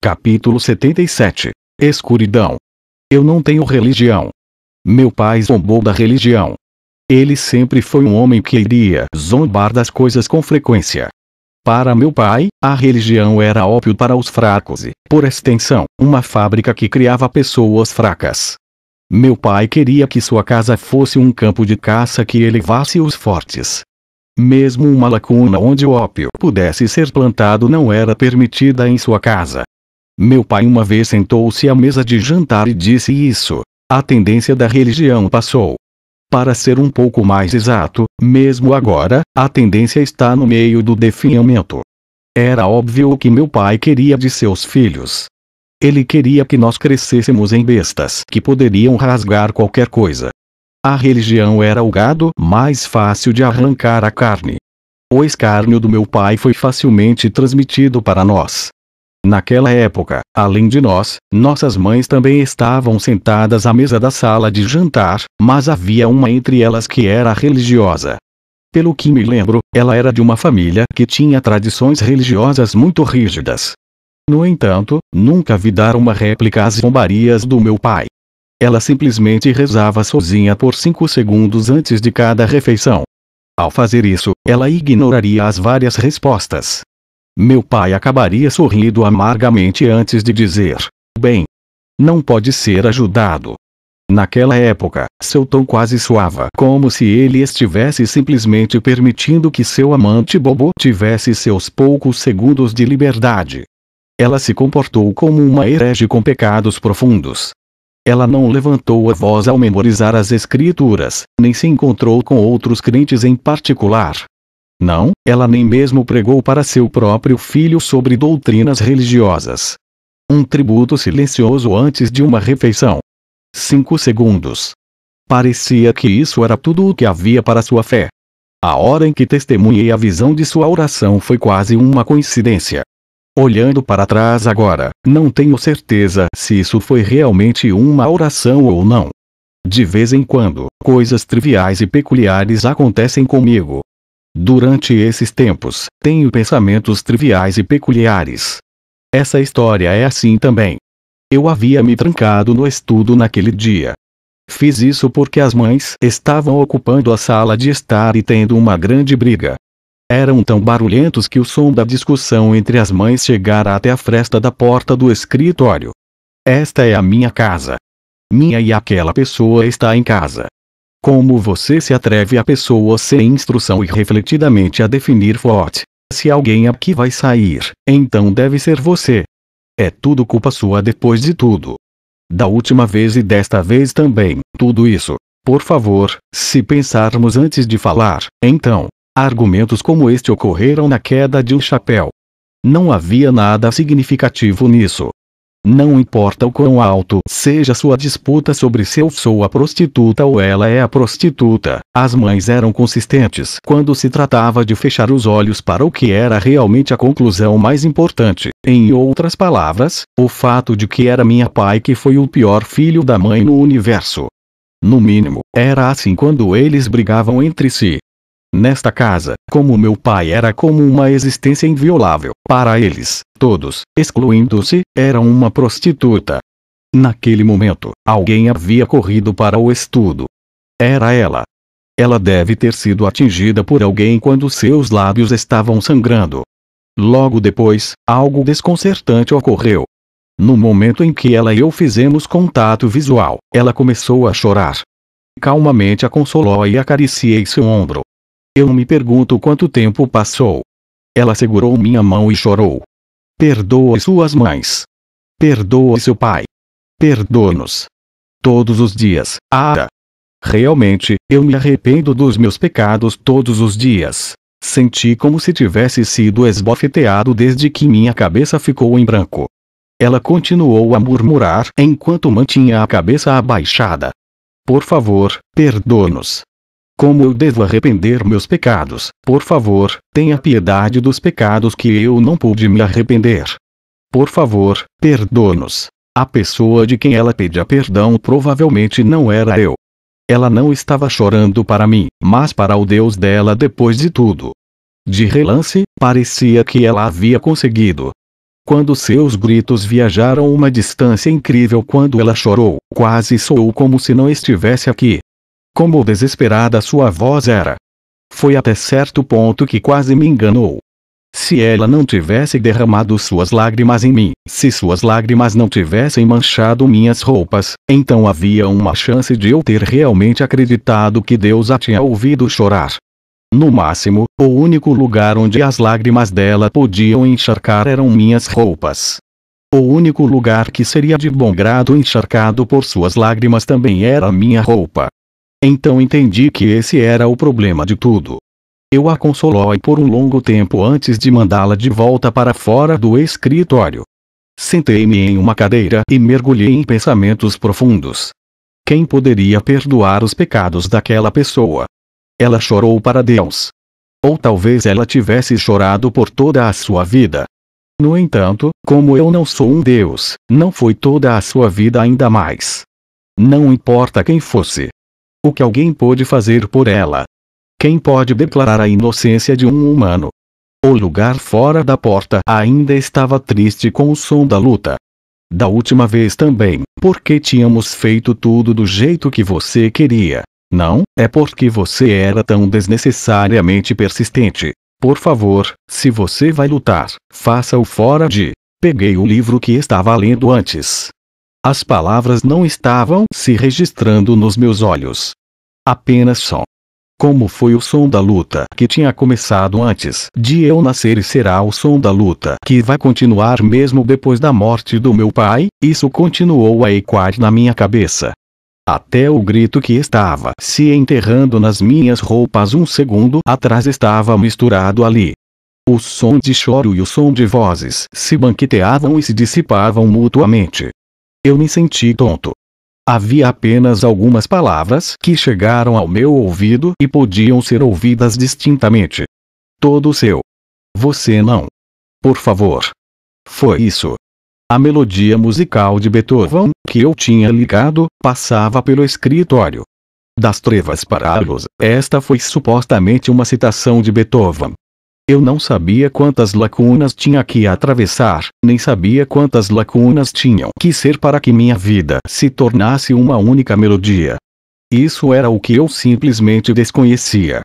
Capítulo 77. Escuridão. Eu não tenho religião. Meu pai zombou da religião. Ele sempre foi um homem que iria zombar das coisas com frequência. Para meu pai, a religião era ópio para os fracos e, por extensão, uma fábrica que criava pessoas fracas. Meu pai queria que sua casa fosse um campo de caça que elevasse os fortes. Mesmo uma lacuna onde o ópio pudesse ser plantado não era permitida em sua casa. Meu pai uma vez sentou-se à mesa de jantar e disse isso: a tendência da religião passou. Para ser um pouco mais exato, mesmo agora, a tendência está no meio do definhamento. Era óbvio o que meu pai queria de seus filhos. Ele queria que nós crescêssemos em bestas que poderiam rasgar qualquer coisa. A religião era o gado mais fácil de arrancar a carne. O escárnio do meu pai foi facilmente transmitido para nós. Naquela época, além de nós, nossas mães também estavam sentadas à mesa da sala de jantar, mas havia uma entre elas que era religiosa. Pelo que me lembro, ela era de uma família que tinha tradições religiosas muito rígidas. No entanto, nunca vi dar uma réplica às zombarias do meu pai. Ela simplesmente rezava sozinha por 5 segundos antes de cada refeição. Ao fazer isso, ela ignoraria as várias respostas. Meu pai acabaria sorrindo amargamente antes de dizer: bem, não pode ser ajudado. Naquela época, seu tom quase soava como se ele estivesse simplesmente permitindo que seu amante bobo tivesse seus poucos segundos de liberdade. Ela se comportou como uma herege com pecados profundos. Ela não levantou a voz ao memorizar as escrituras, nem se encontrou com outros crentes em particular. Não, ela nem mesmo pregou para seu próprio filho sobre doutrinas religiosas. Um tributo silencioso antes de uma refeição. 5 segundos. Parecia que isso era tudo o que havia para sua fé. A hora em que testemunhei a visão de sua oração foi quase uma coincidência. Olhando para trás agora, não tenho certeza se isso foi realmente uma oração ou não. De vez em quando, coisas triviais e peculiares acontecem comigo. Durante esses tempos, tenho pensamentos triviais e peculiares. Essa história é assim também. Eu havia me trancado no estudo naquele dia. Fiz isso porque as mães estavam ocupando a sala de estar e tendo uma grande briga. Eram tão barulhentos que o som da discussão entre as mães chegara até a fresta da porta do escritório. Esta é a minha casa. Minha e aquela pessoa está em casa. Como você se atreve a pessoa sem instrução e refletidamente a definir forte? Se alguém aqui vai sair, então deve ser você. É tudo culpa sua depois de tudo. Da última vez e desta vez também, tudo isso. Por favor, se pensarmos antes de falar, então, argumentos como este ocorreram na queda de um chapéu. Não havia nada significativo nisso. Não importa o quão alto seja sua disputa sobre se eu sou a prostituta ou ela é a prostituta, as mães eram consistentes quando se tratava de fechar os olhos para o que era realmente a conclusão mais importante. Em outras palavras, o fato de que era minha pai que foi o pior filho da mãe no universo. No mínimo, era assim quando eles brigavam entre si. Nesta casa, como meu pai era como uma existência inviolável, para eles, todos, excluindo-se, era uma prostituta. Naquele momento, alguém havia corrido para o estudo. Era ela. Ela deve ter sido atingida por alguém quando seus lábios estavam sangrando. Logo depois, algo desconcertante ocorreu. No momento em que ela e eu fizemos contato visual, ela começou a chorar. Calmamente a consolou e acariciei seu ombro. Eu me pergunto quanto tempo passou. Ela segurou minha mão e chorou. Perdoe suas mães. Perdoe seu pai. Perdoa-nos. Todos os dias. Realmente, eu me arrependo dos meus pecados todos os dias. Senti como se tivesse sido esbofeteado desde que minha cabeça ficou em branco. Ela continuou a murmurar enquanto mantinha a cabeça abaixada. Por favor, perdoa-nos. Como eu devo arrepender meus pecados? Por favor, tenha piedade dos pecados que eu não pude me arrepender. Por favor, perdoa-nos. A pessoa de quem ela pedia perdão provavelmente não era eu. Ela não estava chorando para mim, mas para o Deus dela depois de tudo. De relance, parecia que ela havia conseguido. Quando seus gritos viajaram uma distância incrível, quando ela chorou, quase soou como se não estivesse aqui. Como desesperada sua voz era. Foi até certo ponto que quase me enganou. Se ela não tivesse derramado suas lágrimas em mim, se suas lágrimas não tivessem manchado minhas roupas, então havia uma chance de eu ter realmente acreditado que Deus a tinha ouvido chorar. No máximo, o único lugar onde as lágrimas dela podiam encharcar eram minhas roupas. O único lugar que seria de bom grado encharcado por suas lágrimas também era minha roupa. Então entendi que esse era o problema de tudo. Eu a consolei por um longo tempo antes de mandá-la de volta para fora do escritório. Sentei-me em uma cadeira e mergulhei em pensamentos profundos. Quem poderia perdoar os pecados daquela pessoa? Ela chorou para Deus. Ou talvez ela tivesse chorado por toda a sua vida. No entanto, como eu não sou um Deus, não foi toda a sua vida ainda mais. Não importa quem fosse. O que alguém pôde fazer por ela? Quem pode declarar a inocência de um humano? O lugar fora da porta ainda estava triste com o som da luta. Da última vez também, porque tínhamos feito tudo do jeito que você queria. Não, é porque você era tão desnecessariamente persistente. Por favor, se você vai lutar, faça-o fora de... Peguei o livro que estava lendo antes. As palavras não estavam se registrando nos meus olhos. Apenas som. Como foi o som da luta que tinha começado antes de eu nascer e será o som da luta que vai continuar mesmo depois da morte do meu pai? Isso continuou a ecoar na minha cabeça. Até o grito que estava se enterrando nas minhas roupas um segundo atrás estava misturado ali. O som de choro e o som de vozes se banqueteavam e se dissipavam mutuamente. Eu me senti tonto. Havia apenas algumas palavras que chegaram ao meu ouvido e podiam ser ouvidas distintamente. Todo seu. Você não. Por favor. Foi isso. A melodia musical de Beethoven, que eu tinha ligado, passava pelo escritório. Das trevas para a luz, esta foi supostamente uma citação de Beethoven. Eu não sabia quantas lacunas tinha que atravessar, nem sabia quantas lacunas tinham que ser para que minha vida se tornasse uma única melodia. Isso era o que eu simplesmente desconhecia.